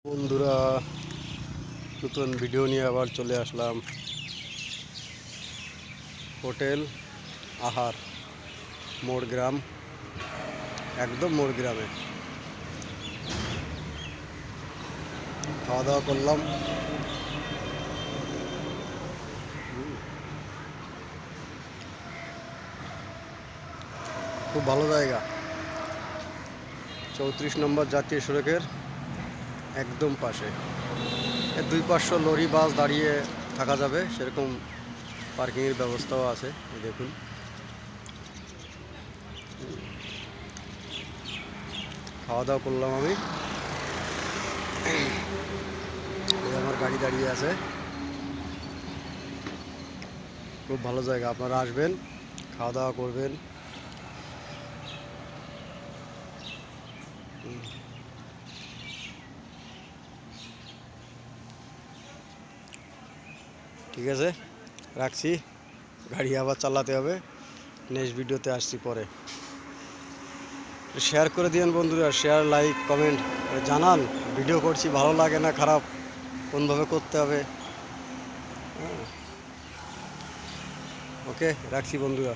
বন্ধুরা, নতুন ভিডিও নিয়ে আবার চলে আসলাম। হোটেল আহার, মোড়গ্রাম, একদম মোড়গ্রামে খাওয়া দাওয়া করলাম। খুব ভালো জায়গা, 34 নম্বর জাতীয় সড়কের একদম পাশে। এর 2-500 লরি বাস দাঁড়িয়ে থাকা যাবে, সেরকম পার্কিংয়ের ব্যবস্থাও আছে। এই দেখুন, খাওয়া দাওয়া করলাম আমি। আমার গাড়ি দাঁড়িয়ে আছে। খুব ভালো জায়গা, আপনারা আসবেন, খাওয়া দাওয়া করবেন। ঠিক আছে, রাখছি, গাড়ি আবার চালাতে হবে। নেক্সট ভিডিওতে আসছি পরে। শেয়ার করে দিন বন্ধুরা, শেয়ার, লাইক, কমেন্ট জানান ভিডিও করছি ভালো লাগে না খারাপ, কোনভাবে করতে হবে। ওকে, রাখছি বন্ধুরা।